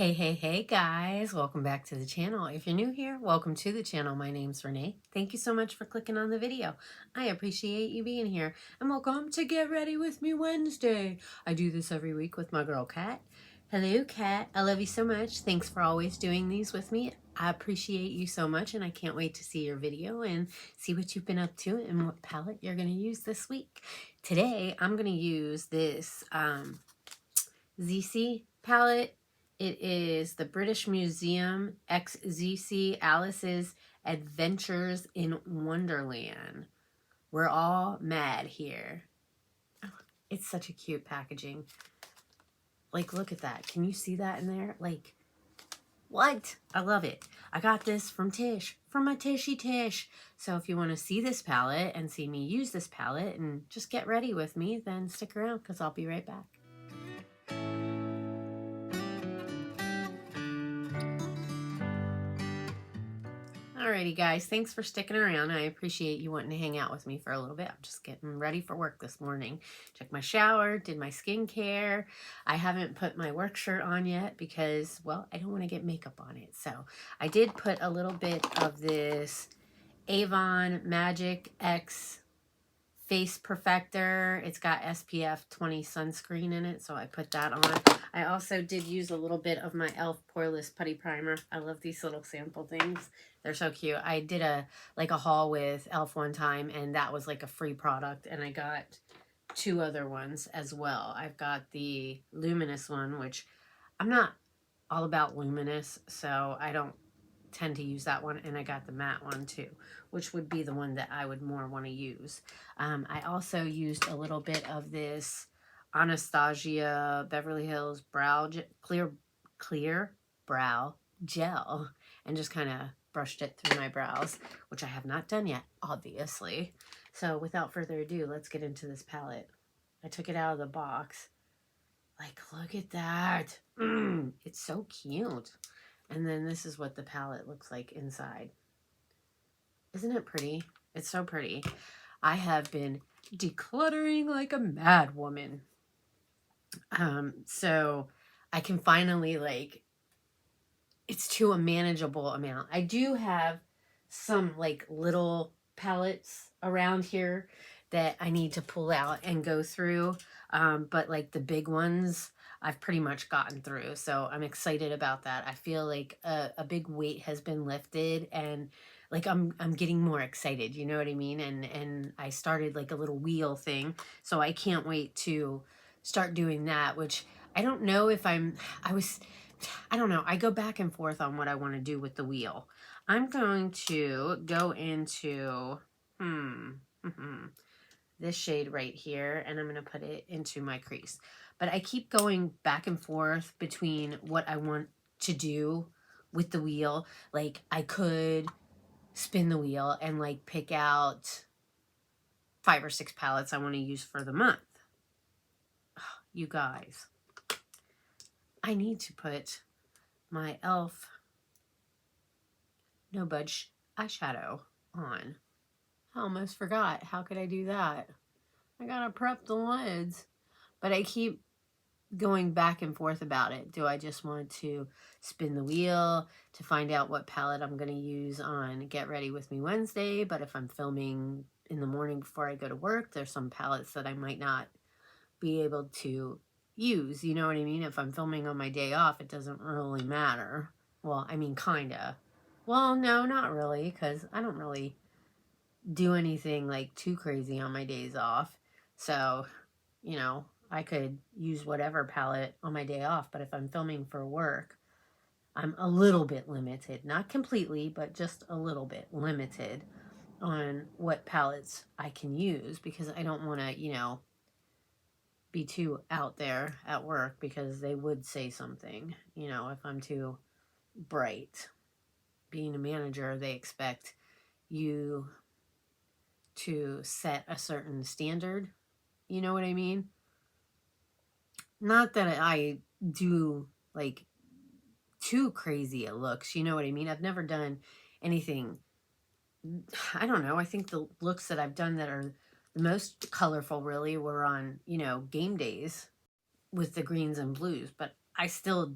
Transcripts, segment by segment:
Hey guys, welcome back to the channel. If you're new here, welcome to the channel. My name's Renee. Thank you so much for clicking on the video. I appreciate you being here, and welcome to Get Ready With Me Wednesday. I do this every week with my girl Kat. Hello Kat, I love you so much. Thanks for always doing these with me. I appreciate you so much, and I can't wait to see your video and see what you've been up to and what palette you're going to use this week. Today, I'm going to use this Zeesea palette. It is the British Museum x Zeesea Alice's Adventures in Wonderland. We're all mad here. It's such a cute packaging. Like, look at that. Can you see that in there? Like, what? I love it. I got this from Tish, from my Tishy Tish. So if you want to see this palette and see me use this palette and just get ready with me, then stick around because I'll be right back. Alrighty guys, thanks for sticking around. I appreciate you wanting to hang out with me for a little bit. I'm just getting ready for work this morning. Took my shower, did my skincare. I haven't put my work shirt on yet because, well, I don't want to get makeup on it. So I did put a little bit of this Avon Magic X Face Perfector. It's got SPF 20 sunscreen in it, so I put that on. I also did use a little bit of my e.l.f. Poreless Putty Primer. I love these little sample things. They're so cute. I did a haul with e.l.f. one time, and that was like a free product, and I got two other ones as well. I've got the luminous one, which I'm not all about luminous, so I don't tend to use that one, and I got the matte one too, which would be the one that I would more want to use. I also used a little bit of this Anastasia Beverly Hills clear brow gel and just kind of brushed it through my brows, which I have not done yet, obviously. So without further ado, let's get into this palette. I took it out of the box. Like, look at that. It's so cute. And then this is what the palette looks like inside. Isn't it pretty? It's so pretty. I have been decluttering like a mad woman. So I can finally, like, it's to a manageable amount. I do have some like little palettes around here that I need to pull out and go through. But like the big ones, I've pretty much gotten through. So I'm excited about that. I feel like a big weight has been lifted, and like I'm getting more excited, you know what I mean? And I started like a little wheel thing. So I can't wait to start doing that, which I don't know if I don't know. I go back and forth on what I want to do with the wheel. I'm going to go into this shade right here, and I'm going to put it into my crease. But I keep going back and forth between what I want to do with the wheel. Like, I could spin the wheel and like pick out 5 or 6 palettes I want to use for the month. Oh, you guys, I need to put my e.l.f. No Budge eyeshadow on. I almost forgot. How could I do that? I gotta prep the lids. But I keep going back and forth about it. Do I just want to spin the wheel to find out what palette I'm going to use on Get Ready With Me Wednesday? But if I'm filming in the morning before I go to work, there's some palettes that I might not be able to use. You know what I mean? If I'm filming on my day off, it doesn't really matter. Well, I mean, kind of. Well, no, not really, because I don't really do anything like too crazy on my days off. So, you know, I could use whatever palette on my day off, but if I'm filming for work, I'm a little bit limited. Not completely, but just a little bit limited on what palettes I can use, because I don't want to, you know, be too out there at work, because they would say something, you know, if I'm too bright. Being a manager, they expect you to set a certain standard. You know what I mean? Not that I do like too crazy looks, you know what I mean? I've never done anything, I don't know. I think the looks that I've done that are the most colorful really were on, you know, game days with the greens and blues, but I still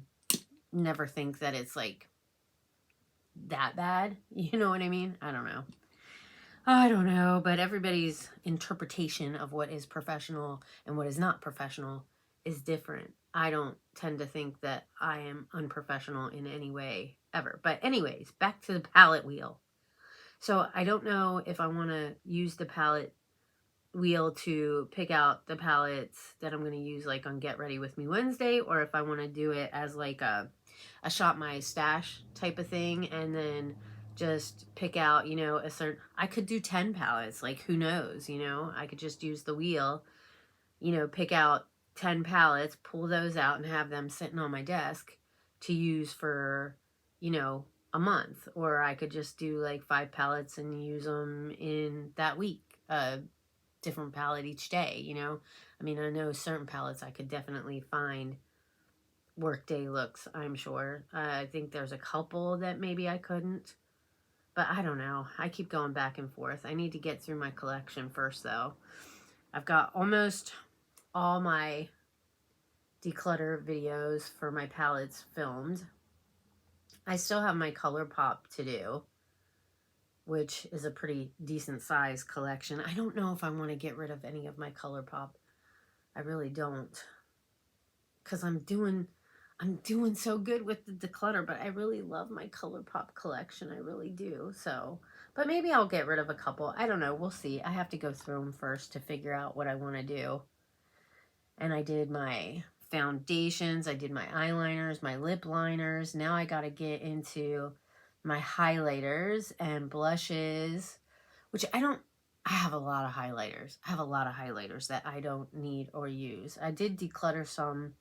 never think that it's like that bad. You know what I mean? I don't know. I don't know, but everybody's interpretation of what is professional and what is not professional is different. I don't tend to think that I am unprofessional in any way ever. But anyways, back to the palette wheel. So I don't know if I want to use the palette wheel to pick out the palettes that I'm going to use like on Get Ready With Me Wednesday, or if I want to do it as like a shop my stash type of thing, and then just pick out, you know, a certain, I could do 10 palettes, like who knows, you know, I could just use the wheel, you know, pick out 10 palettes, pull those out and have them sitting on my desk to use for, you know, a month. Or I could just do like 5 palettes and use them in that week, different palette each day, you know. I mean, I know certain palettes I could definitely find workday looks, I'm sure. I think there's a couple that maybe I couldn't, but I don't know. I keep going back and forth. I need to get through my collection first, though. I've got almost all my declutter videos for my palettes filmed. I still have my ColourPop to do, which is a pretty decent size collection. I don't know if I want to get rid of any of my ColourPop. I really don't, because I'm doing so good with the declutter, but I really love my ColourPop collection. I really do. So, but maybe I'll get rid of a couple. I don't know. We'll see. I have to go through them first to figure out what I want to do. And I did my foundations. I did my eyeliners, my lip liners. Now I got to get into my highlighters and blushes, which I have a lot of highlighters. I have a lot of highlighters that I don't need or use. I did declutter some.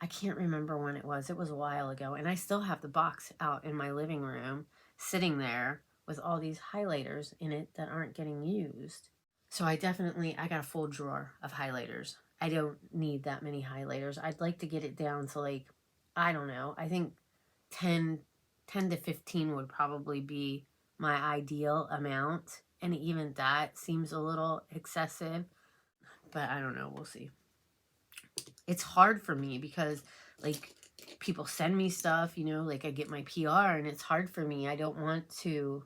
I can't remember when it was. It was a while ago. And I still have the box out in my living room sitting there with all these highlighters in it that aren't getting used. So I got a full drawer of highlighters. I don't need that many highlighters. I'd like to get it down to like, I don't know. I think 10 to 15 would probably be my ideal amount. And even that seems a little excessive. But I don't know. We'll see. It's hard for me because like people send me stuff, you know, like I get my PR and it's hard for me. I don't want to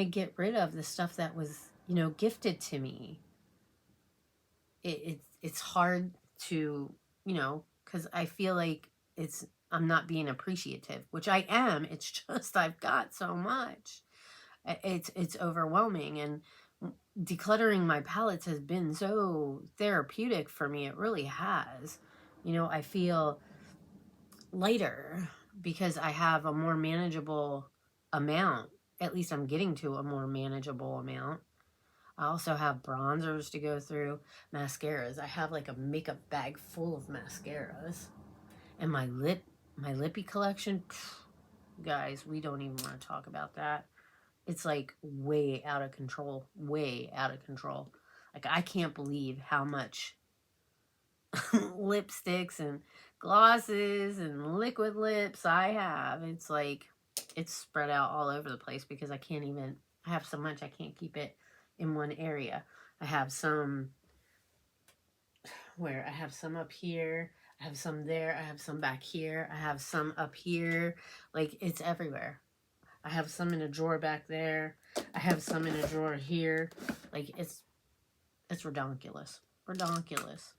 get rid of the stuff that was, you know, gifted to me. It's hard to, you know, because I feel like I'm not being appreciative, which I am. It's just I've got so much. It's overwhelming, and decluttering my palettes has been so therapeutic for me. It really has. You know, I feel lighter because I have a more manageable amount. At least I'm getting to a more manageable amount. I also have bronzers to go through, mascaras. I have like a makeup bag full of mascaras. And my lippy collection, guys, we don't even want to talk about that. It's like way out of control, way out of control. Like I can't believe how much lipsticks and glosses and liquid lips I have. It's like, it's spread out all over the place because I have so much I can't keep it in one area. I have some I have some up here, I have some there, I have some back here, I have some up here. Like it's everywhere. I have some in a drawer back there. I have some in a drawer here. Like it's redonkulous. Redonkulous.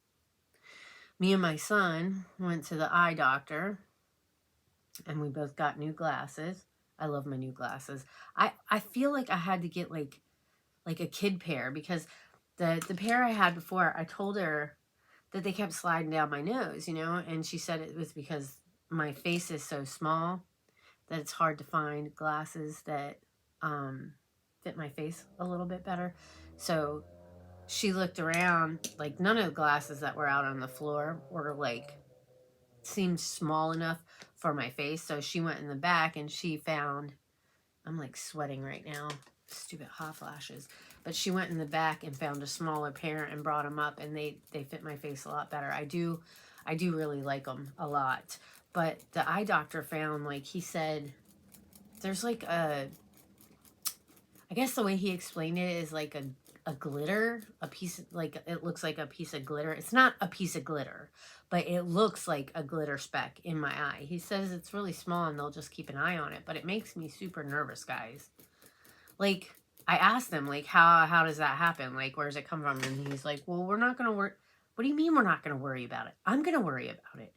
Me and my son went to the eye doctor and we both got new glasses. I love my new glasses. I feel like I had to get like a kid pair because the pair I had before, I told her that they kept sliding down my nose, you know, and she said it was because my face is so small that it's hard to find glasses that fit my face a little bit better. So she looked around, like none of the glasses that were out on the floor were like, seemed small enough for my face. So she went in the back and she found, I'm like sweating right now, stupid hot flashes. But she went in the back and found a smaller pair and brought them up, and they fit my face a lot better. I do really like them a lot. But the eye doctor found, like, he said, there's like I guess the way he explained it is like a a glitter, a piece, like it looks like a piece of glitter. It's not a piece of glitter, but it looks like a glitter speck in my eye. He says it's really small and they'll just keep an eye on it, but it makes me super nervous, guys. Like, I asked him, like, how does that happen? Like, where does it come from? And he's like, well, we're not going to worry. What do you mean we're not going to worry about it? I'm going to worry about it.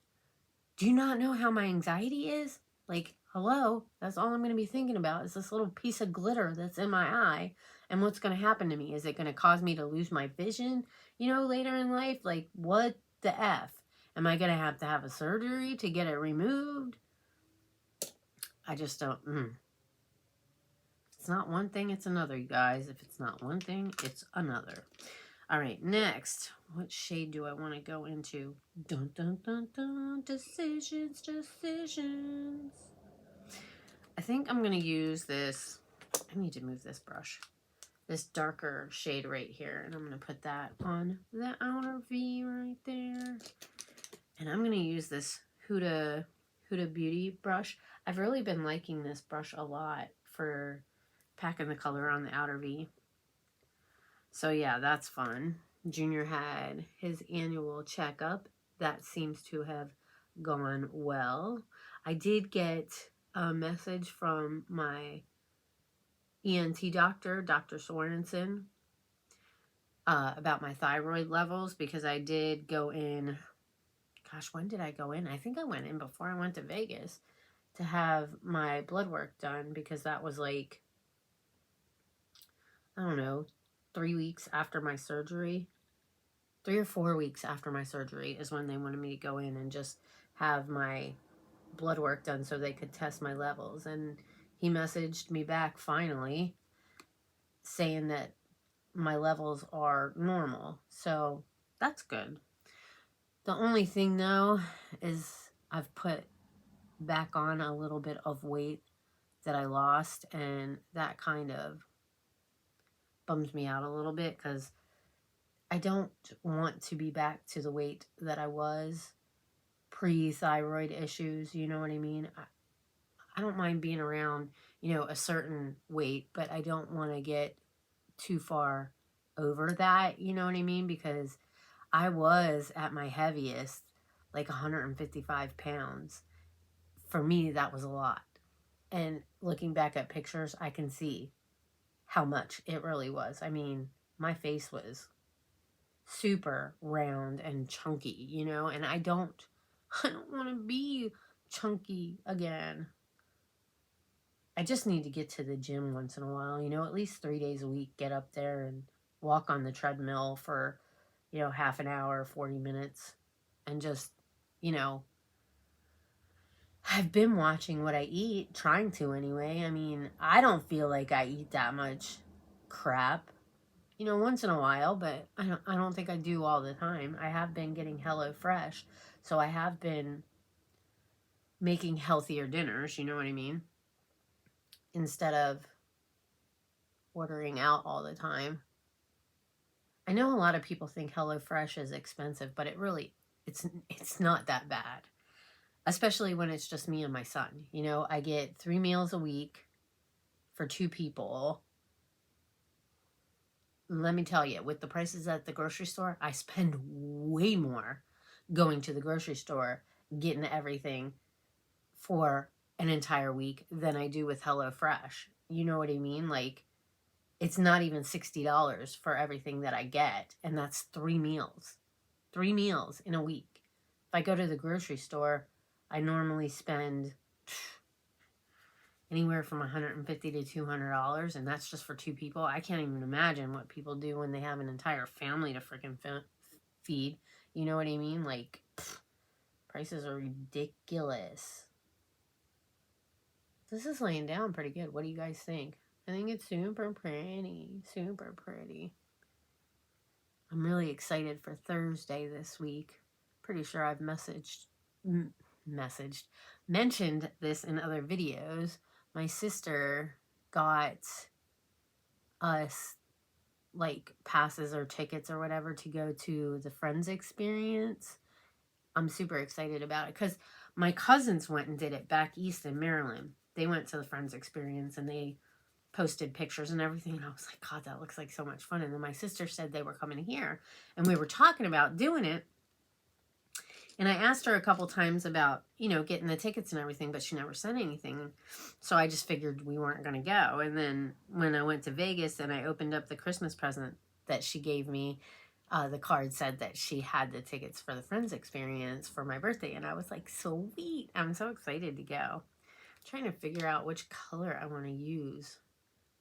Do you not know how my anxiety is? Like, hello, that's all I'm going to be thinking about is this little piece of glitter that's in my eye. And what's going to happen to me? Is it going to cause me to lose my vision, you know, later in life? Like, what the F? Am I going to have a surgery to get it removed? I just don't. It's not one thing, it's another, you guys. If it's not one thing, it's another. All right, next. What shade do I want to go into? Dun, dun, dun, dun. Decisions, decisions. I think I'm going to use this. I need to move this brush. This darker shade right here. And I'm going to put that on the outer V right there. And I'm going to use this Huda Beauty brush. I've really been liking this brush a lot for packing the color on the outer V. So yeah, that's fun. Junior had his annual checkup. That seems to have gone well. I did get a message from my ENT doctor, Dr. Sorensen, about my thyroid levels, because I did go in, gosh, when did I go in? I think I went in before I went to Vegas to have my blood work done, because that was like, I don't know, 3 weeks after my surgery. 3 or 4 weeks after my surgery is when they wanted me to go in and just have my blood work done so they could test my levels. And he messaged me back finally saying that my levels are normal. So that's good. The only thing though is I've put back on a little bit of weight that I lost, and that kind of bums me out a little bit, because I don't want to be back to the weight that I was pre-thyroid issues, you know what I mean? I don't mind being around, you know, a certain weight, but I don't want to get too far over that, you know what I mean? Because I was at my heaviest, like 155 pounds. For me, that was a lot. And looking back at pictures, I can see how much it really was. I mean, my face was super round and chunky, you know, and I don't want to be chunky again. I just need to get to the gym once in a while, you know, at least 3 days a week, get up there and walk on the treadmill for, you know, half an hour, 40 minutes, and just, you know, I've been watching what I eat, trying to anyway. I mean, I don't feel like I eat that much crap, you know, once in a while, but I don't think I do all the time. I have been getting HelloFresh, so I have been making healthier dinners, you know what I mean? Instead of ordering out all the time. I know a lot of people think HelloFresh is expensive, but it really, it's not that bad. Especially when it's just me and my son. You know, I get 3 meals a week for 2 people. Let me tell you, with the prices at the grocery store, I spend way more going to the grocery store, getting everything for an entire week than I do with HelloFresh. You know what I mean? Like, it's not even $60 for everything that I get, and that's 3 meals. 3 meals in a week. If I go to the grocery store, I normally spend anywhere from $150 to $200, and that's just for 2 people. I can't even imagine what people do when they have an entire family to freaking feed. You know what I mean? Like, prices are ridiculous. This is laying down pretty good. What do you guys think? I think it's super pretty. Super pretty. I'm really excited for Thursday this week. Pretty sure I've mentioned this in other videos. My sister got us like passes or tickets or whatever to go to the Friends experience. I'm super excited about it because my cousins went and did it back east in Maryland. They went to the Friends experience and they posted pictures and everything. And I was like, God, that looks like so much fun. And then my sister said they were coming here and we were talking about doing it. And I asked her a couple times about, you know, getting the tickets and everything, but she never said anything. So I just figured we weren't going to go. And then when I went to Vegas and I opened up the Christmas present that she gave me, the card said that she had the tickets for the Friends experience for my birthday. And I was like, sweet. I'm so excited to go. I'm trying to figure out which color I want to use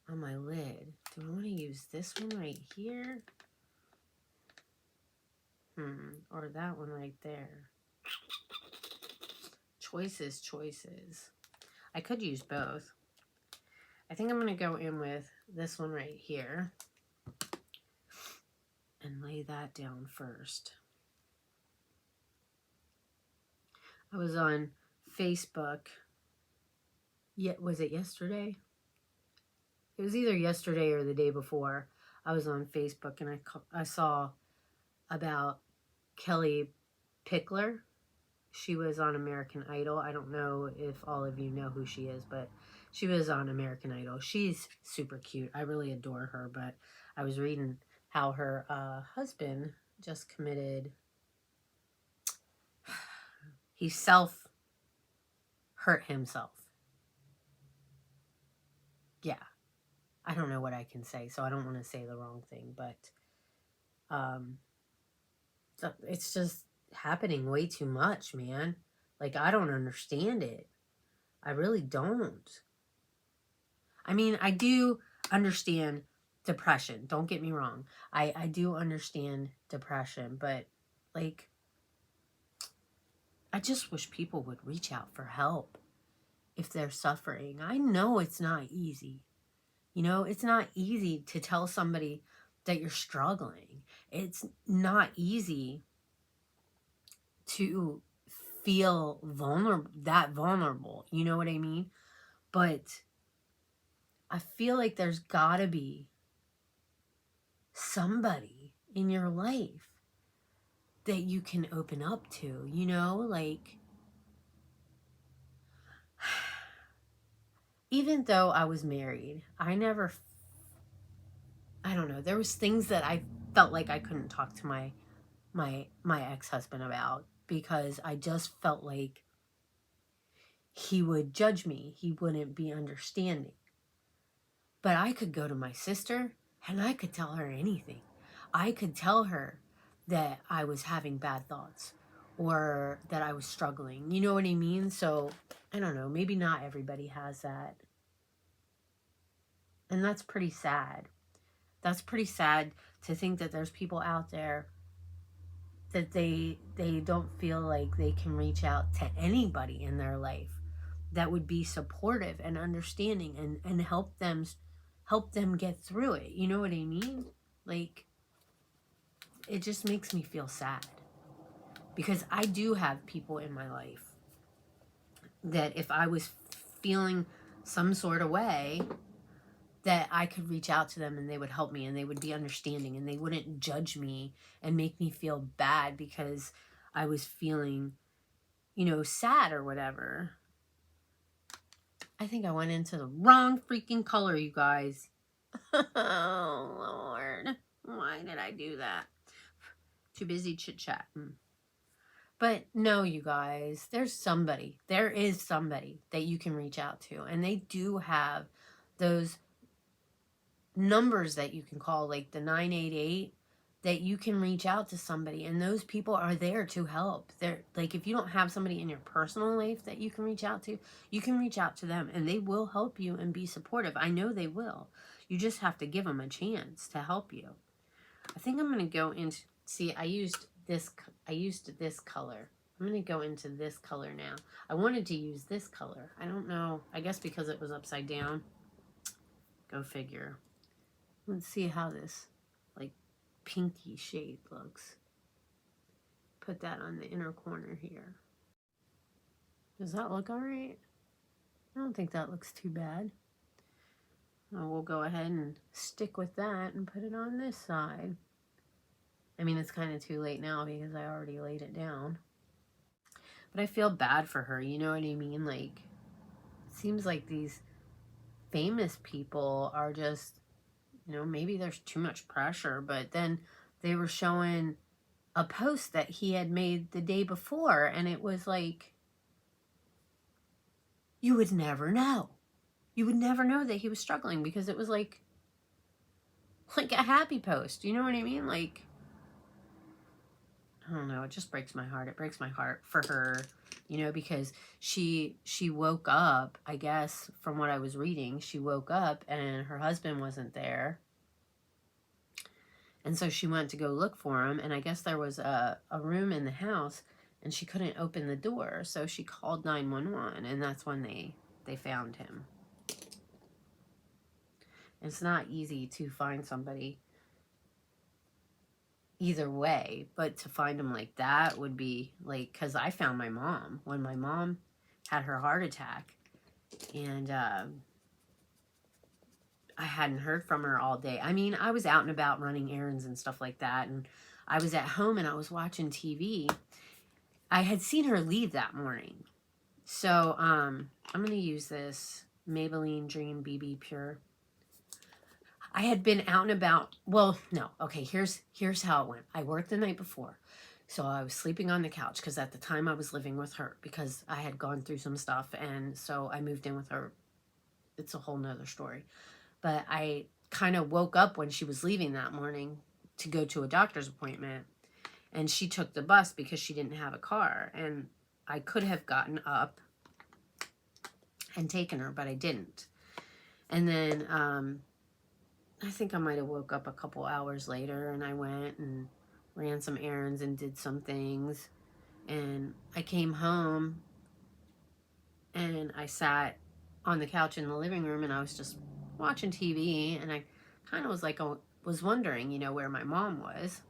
on my lid. Do I want to use this one right here? Or that one right there. Choices, choices. I could use both. I think I'm going to go in with this one right here and lay that down first. I was on Facebook. Was it yesterday? It was either yesterday or the day before. I was on Facebook and I saw about Kelly Pickler. She was on American Idol. I don't know if all of you know who she is, but she was on American Idol. She's super cute. I really adore her, but I was reading how her husband just committed. He hurt himself. Yeah. I don't know what I can say, so I don't want to say the wrong thing, but it's just happening way too much, man. Like, I don't understand it. I really don't. I mean, I do understand depression. Don't get me wrong. I do understand depression, but, like, I just wish people would reach out for help if they're suffering. I know it's not easy. You know, it's not easy to tell somebody that you're struggling. It's not easy to feel vulnerable. You know what I mean? But I feel like there's gotta be somebody in your life that you can open up to, you know? Like, even though I was married, I don't know, there was things that I felt like I couldn't talk to my ex-husband about because I just felt like he would judge me. He wouldn't be understanding. But I could go to my sister and I could tell her anything. I could tell her that I was having bad thoughts or that I was struggling. You know what I mean? So, I don't know. Maybe not everybody has that. And that's pretty sad. That's pretty sad to think that there's people out there that they don't feel like they can reach out to anybody in their life that would be supportive and understanding and help them get through it. You know what I mean? Like, it just makes me feel sad because I do have people in my life that if I was feeling some sort of way, that I could reach out to them and they would help me and they would be understanding and they wouldn't judge me and make me feel bad because I was feeling, you know, sad or whatever. I think I went into the wrong freaking color, you guys. Oh, Lord. Why did I do that? Too busy chit-chatting. But no, you guys, there is somebody that you can reach out to. And they do have those numbers that you can call, like the 988, that you can reach out to somebody. And those people are there to help. They're like, if you don't have somebody in your personal life that you can reach out to, you can reach out to them and they will help you and be supportive. I know they will. You just have to give them a chance to help you. I think I'm going to go into, see, I used this color. I'm going to go into this color now. I wanted to use this color. I don't know. I guess because it was upside down. Go figure. Let's see how this, like, pinky shade looks. Put that on the inner corner here. Does that look all right? I don't think that looks too bad. We'll go ahead and stick with that and put it on this side. I mean, it's kind of too late now because I already laid it down. But I feel bad for her, you know what I mean? Like, it seems like these famous people are just, you know, maybe there's too much pressure, but then they were showing a post that he had made the day before, and it was like, you would never know. You would never know that he was struggling, because it was like a happy post. You know what I mean? Like, I don't know. It just breaks my heart. It breaks my heart for her, you know, because she woke up, I guess, from what I was reading, she woke up and her husband wasn't there. And so she went to go look for him. And I guess there was a room in the house and she couldn't open the door. So she called 911, and that's when they found him. It's not easy to find somebody either way, but to find them like that would be like, because I found my mom when my mom had her heart attack, and I hadn't heard from her all day. I mean, I was out and about running errands and stuff like that, and I was at home and I was watching TV. I had seen her leave that morning. So I'm going to use this Maybelline Dream BB Pure. I had been out and about. Well, no. Okay, here's how it went. I worked the night before. So I was sleeping on the couch because at the time I was living with her because I had gone through some stuff, and so I moved in with her. It's a whole nother story. But I kind of woke up when she was leaving that morning to go to a doctor's appointment, and she took the bus because she didn't have a car, and I could have gotten up and taken her, but I didn't. And then I think I might have woke up a couple hours later, and I went and ran some errands and did some things. And I came home and I sat on the couch in the living room and I was just watching TV, and I kind of was like, was wondering, you know, where my mom was.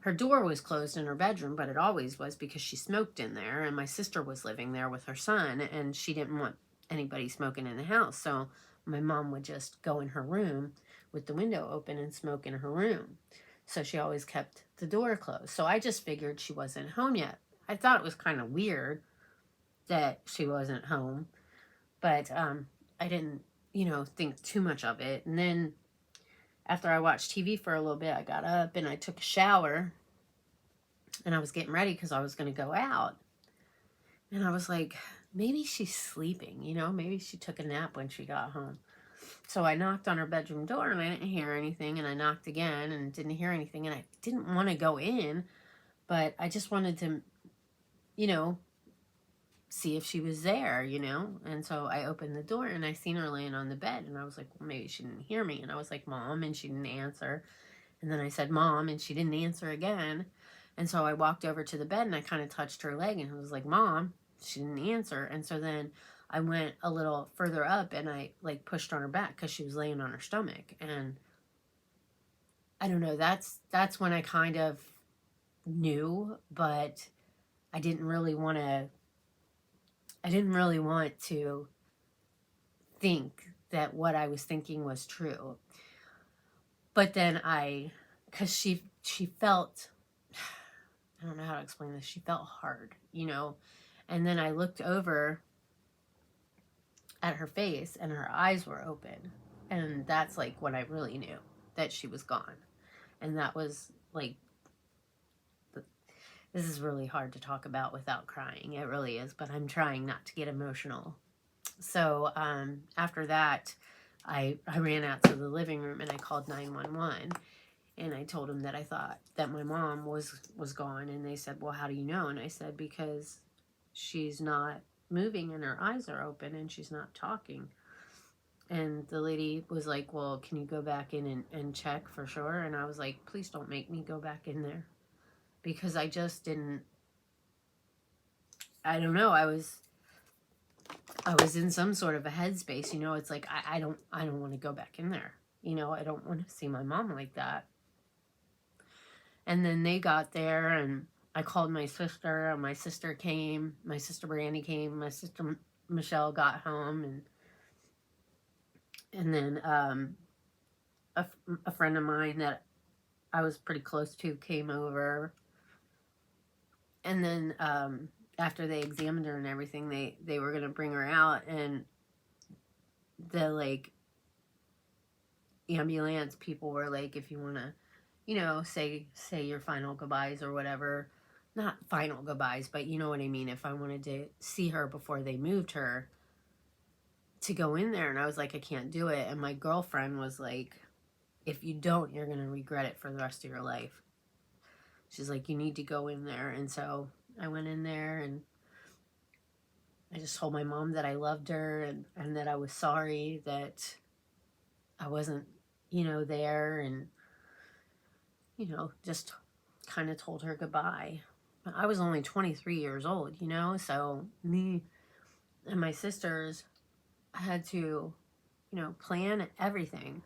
Her door was closed in her bedroom, but it always was because she smoked in there, and my sister was living there with her son, and she didn't want anybody smoking in the house. So my mom would just go in her room with the window open and smoke in her room. So she always kept the door closed. So I just figured she wasn't home yet. I thought it was kind of weird that she wasn't home, but I didn't, you know, think too much of it. And then after I watched TV for a little bit, I got up and I took a shower, and I was getting ready because I was going to go out. And I was like, maybe she's sleeping, you know, maybe she took a nap when she got home. So I knocked on her bedroom door and I didn't hear anything, and I knocked again and didn't hear anything, and I didn't want to go in, but I just wanted to, you know, see if she was there, you know. And so I opened the door and I seen her laying on the bed, and I was like, well, maybe she didn't hear me. And I was like, Mom, and she didn't answer. And then I said, Mom, and she didn't answer again. And so I walked over to the bed and I kind of touched her leg, and I was like, Mom, she didn't answer. And so then I went a little further up and I like pushed on her back because she was laying on her stomach. And I don't know, that's when I kind of knew, but I didn't really want to think that what I was thinking was true. But then because she felt, I don't know how to explain this, she felt hard, you know. And then I looked over at her face and her eyes were open, and that's like when I really knew that she was gone. And that was like, this is really hard to talk about without crying. It really is, but I'm trying not to get emotional. So after that, I ran out to the living room and I called 911, and I told them that I thought that my mom was gone. And they said, well, how do you know? And I said, because she's not moving and her eyes are open and she's not talking. And the lady was like, well, can you go back in and check for sure? And I was like, please don't make me go back in there, because I just didn't, I don't know, I was in some sort of a headspace, you know. It's like, I don't want to go back in there, you know. I don't want to see my mom like that. And then they got there and I called my sister, and my sister came, my sister Brandy came, my sister Michelle got home, and then a friend of mine that I was pretty close to came over. And then after they examined her and everything, they were going to bring her out, and the like ambulance people were like, if you want to, you know, say your final goodbyes or whatever. Not final goodbyes, but you know what I mean. If I wanted to see her before they moved her, to go in there, and I was like, I can't do it. And my girlfriend was like, if you don't, you're going to regret it for the rest of your life. She's like, you need to go in there. And so I went in there, and I just told my mom that I loved her, and that I was sorry that I wasn't, you know, there, and, you know, just kind of told her goodbye. I was only 23 years old, you know, so me and my sisters had to, you know, plan everything,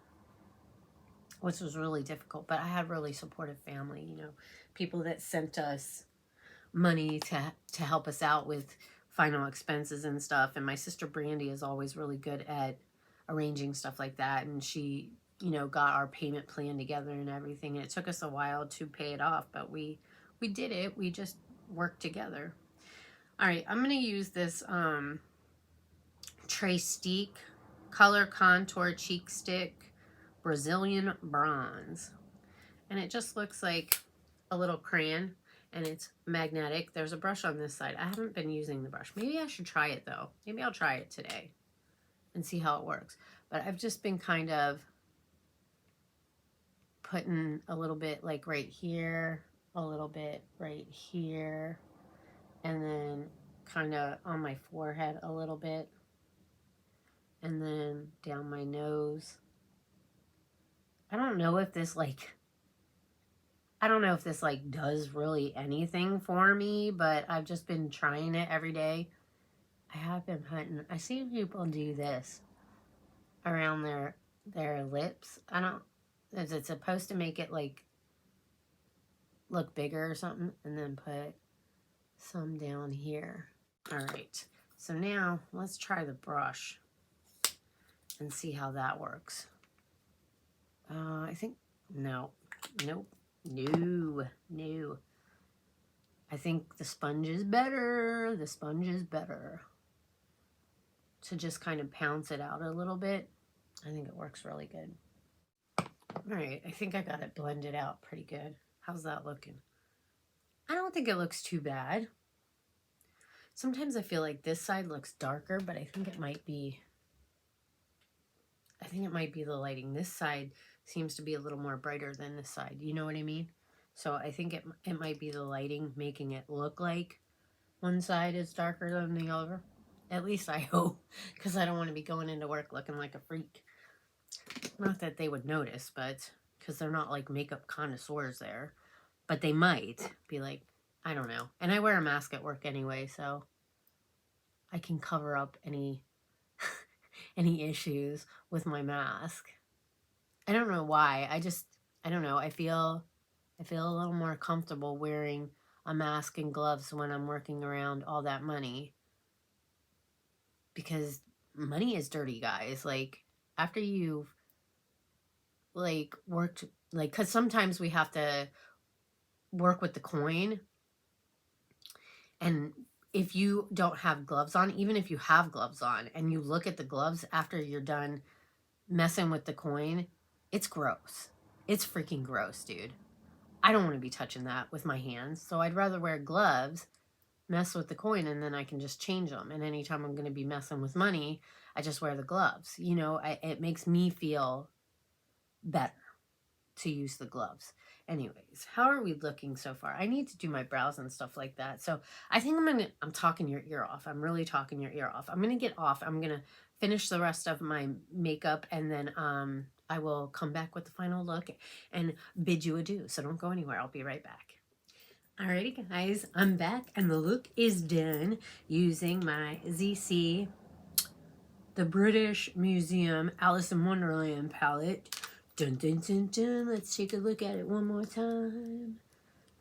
which was really difficult. But I had really supportive family, you know, people that sent us money to help us out with final expenses and stuff. And my sister Brandy is always really good at arranging stuff like that, and she, you know, got our payment plan together and everything. And it took us a while to pay it off, but we did it. We just worked together. All right, I'm gonna use this Trestique Color Contour Cheek Stick Brazilian Bronze, and it just looks like a little crayon, and it's magnetic. There's a brush on this side. I haven't been using the brush. Maybe I should try it though. Maybe I'll try it today and see how it works. But I've just been kind of putting a little bit like right here, a little bit right here, and then kind of on my forehead a little bit, and then down my nose. I don't know if this like does really anything for me, but I've just been trying it every day. I have been putting, I see people do this around their lips. I don't, is it supposed to make it like look bigger or something? And then put some down here. All right, so now let's try the brush and see how that works. I think, no. I think the sponge is better. The sponge is better. To just kind of pounce it out a little bit. I think it works really good. All right, I think I got it blended out pretty good. How's that looking? I don't think it looks too bad. Sometimes I feel like this side looks darker, but I think it might be the lighting. This side seems to be a little more brighter than this side. You know what I mean? So I think it might be the lighting making it look like one side is darker than the other. At least I hope, because I don't want to be going into work looking like a freak. Not that they would notice, but because they're not like makeup connoisseurs there. But they might be like, I don't know. And I wear a mask at work anyway, so I can cover up any any issues with my mask. I don't know why. I don't know. I feel a little more comfortable wearing a mask and gloves when I'm working around all that money. Because money is dirty, guys. Like, after you've like worked, like, because sometimes we have to work with the coin, and if you don't have gloves on, even if you have gloves on and you look at the gloves after you're done messing with the coin, it's gross. It's freaking gross, dude. I don't want to be touching that with my hands, so I'd rather wear gloves, mess with the coin, and then I can just change them. And anytime I'm going to be messing with money, I just wear the gloves. You know, it makes me feel better to use the gloves. Anyways, how are we looking so far? I need to do my brows and stuff like that. So I think I'm talking your ear off. I'm really talking your ear off. I'm going to get off. I'm going to finish the rest of my makeup, and then I will come back with the final look and bid you adieu. So don't go anywhere. I'll be right back. Alrighty guys, I'm back and the look is done using my Zeesea, the British Museum Alice in Wonderland palette. Dun, dun, dun, dun. Let's take a look at it one more time.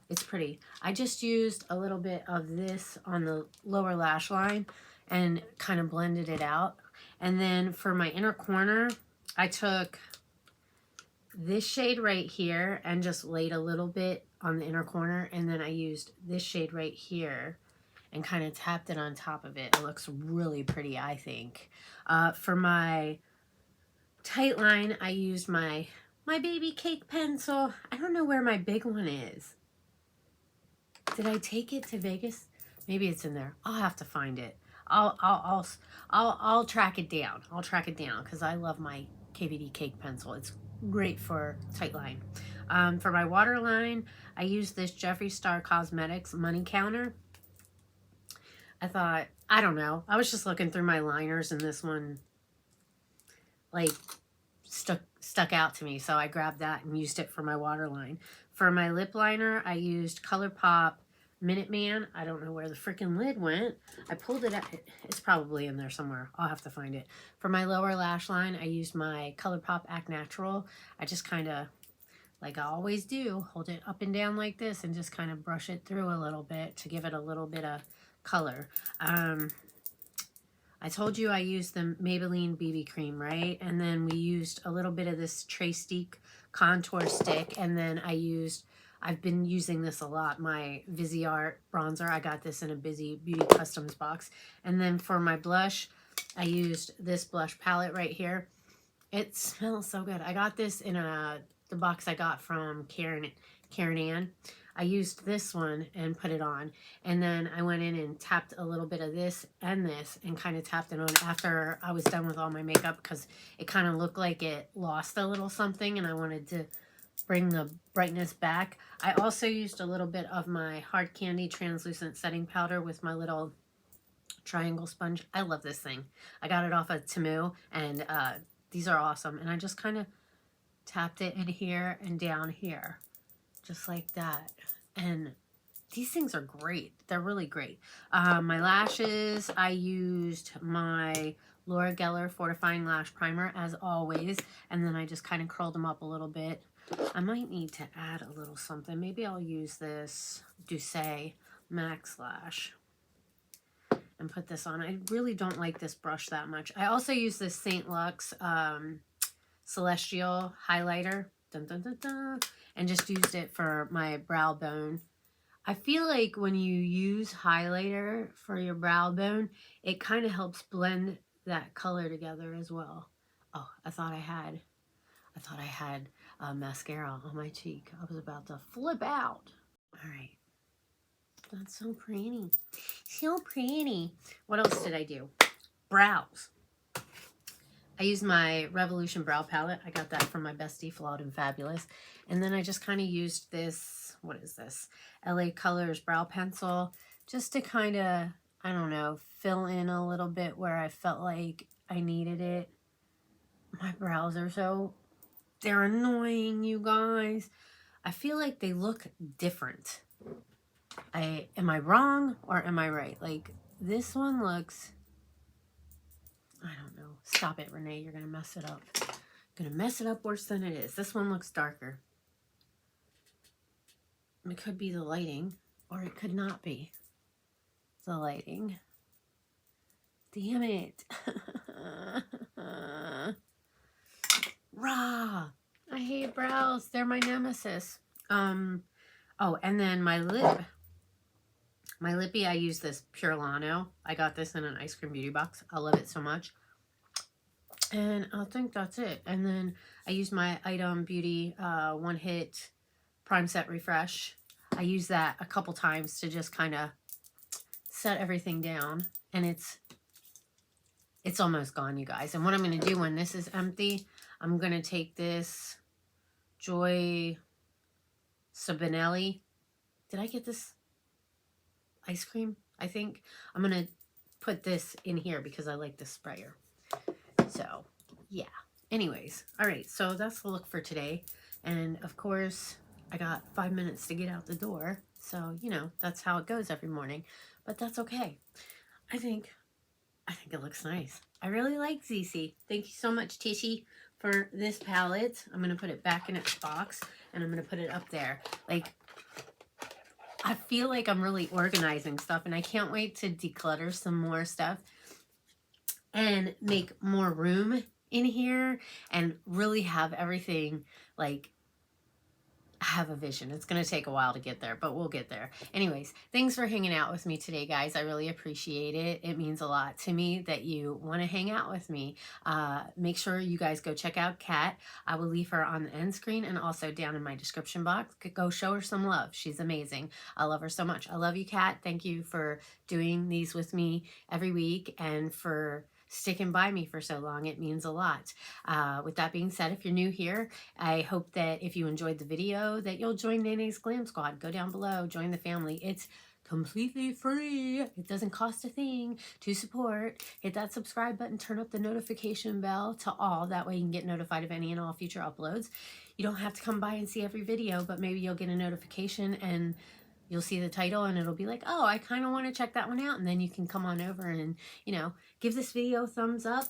It's pretty. I just used a little bit of this on the lower lash line and kind of blended it out. And then for my inner corner, I took this shade right here and just laid a little bit on the inner corner, and then I used this shade right here and kind of tapped it on top of it. It looks really pretty, I think. For my tight line, I used my baby cake pencil. I don't know where my big one is. Did I take it to Vegas? Maybe it's in there. I'll have to find it. I'll track it down. I'll track it down because I love my KVD cake pencil. It's great for tight line. For my waterline, I used this Jeffree Star Cosmetics money counter. I thought, I don't know. I was just looking through my liners and this one like stuck out to me. So I grabbed that and used it for my waterline. For my lip liner, I used ColourPop Minuteman. I don't know where the freaking lid went. I pulled it out. It's probably in there somewhere. I'll have to find it. For my lower lash line, I used my ColourPop Act Natural. I just kind of, like I always do, hold it up and down like this and just kind of brush it through a little bit to give it a little bit of color. I told you I used the Maybelline BB cream, right? And then we used a little bit of this Trace contour stick, and then I've been using this a lot, my Bizy Art bronzer. I got this in a Bizy Beauty Customs box. And then for my blush, I used this blush palette right here. It smells so good. I got this in the box I got from Karen Ann. I used this one and put it on. And then I went in and tapped a little bit of this and kind of tapped it on after I was done with all my makeup because it kind of looked like it lost a little something and I wanted to bring the brightness back. I also used a little bit of my Hard Candy translucent setting powder with my little triangle sponge. I love this thing. I got it off of Temu, and these are awesome. And I just kind of tapped it in here and down here, just like that. And these things are great. They're really great. My lashes, I used my Laura Geller Fortifying Lash Primer as always, and then I just kind of curled them up a little bit. I might need to add a little something. Maybe I'll use this Zeesea Max Lash and put this on. I really don't like this brush that much. I also use this St. Luxe Celestial highlighter. Dun, dun, dun, dun, and just used it for my brow bone. I feel like when you use highlighter for your brow bone, it kind of helps blend that color together as well. Oh, I thought I had mascara on my cheek. I was about to flip out. All right. That's so pretty. So pretty. What else did I do? Brows. I used my Revolution Brow Palette. I got that from my bestie, Flawed and Fabulous. And then I just kind of used this, what is this? LA Colors Brow Pencil, just to kind of, I don't know, fill in a little bit where I felt like I needed it. My brows are they're annoying, you guys. I feel like they look different. Am I wrong or am I right? Like, this one looks, I don't know. Stop it, Renee. You're going to mess it up. Going to mess it up worse than it is. This one looks darker. It could be the lighting, or it could not be the lighting. Damn it. Rah. I hate brows. They're my nemesis. Oh, and then my lip. My lippy, I use this Pure Lano. I got this in an Ice Cream Beauty box. I love it so much. And I think that's it. And then I use my Item Beauty One Hit Prime Set Refresh. I use that a couple times to just kind of set everything down. And it's almost gone, you guys. And what I'm going to do when this is empty, I'm going to take this Joy Sabinelli. Did I get this ice cream? I think I'm going to put this in here because I like this sprayer. So, yeah. Anyways, all right. So that's the look for today. And of course, I got 5 minutes to get out the door. So, you know, that's how it goes every morning. But that's okay. I think it looks nice. I really like Zeesea. Thank you so much, Tishy, for this palette. I'm going to put it back in its box, and I'm going to put it up there. Like, I feel like I'm really organizing stuff, and I can't wait to declutter some more stuff and make more room in here and really have everything, like, have a vision. It's going to take a while to get there, but we'll get there. Anyways, thanks for hanging out with me today, guys. I really appreciate it. It means a lot to me that you want to hang out with me. Make sure you guys go check out Kat. I will leave her on the end screen and also down in my description box. Go show her some love. She's amazing. I love her so much. I love you, Kat. Thank you for doing these with me every week and for sticking by me for so long. It means a lot. With that being said, if you're new here, I hope that if you enjoyed the video that you'll join Nene's Glam Squad. Go down below, join the family. It's completely free. It doesn't cost a thing to support. Hit that subscribe button, turn up the notification bell to all. That way you can get notified of any and all future uploads. You don't have to come by and see every video, but maybe you'll get a notification and you'll see the title and it'll be like, oh, I kind of want to check that one out. And then you can come on over and, you know, give this video a thumbs up.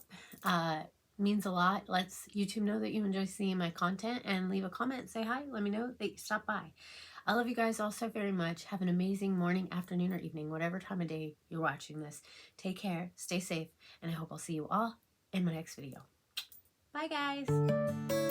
Means a lot. Lets YouTube know that you enjoy seeing my content, and leave a comment. Say hi. Let me know that you stopped by. I love you guys all so very much. Have an amazing morning, afternoon, or evening, whatever time of day you're watching this. Take care. Stay safe. And I hope I'll see you all in my next video. Bye, guys.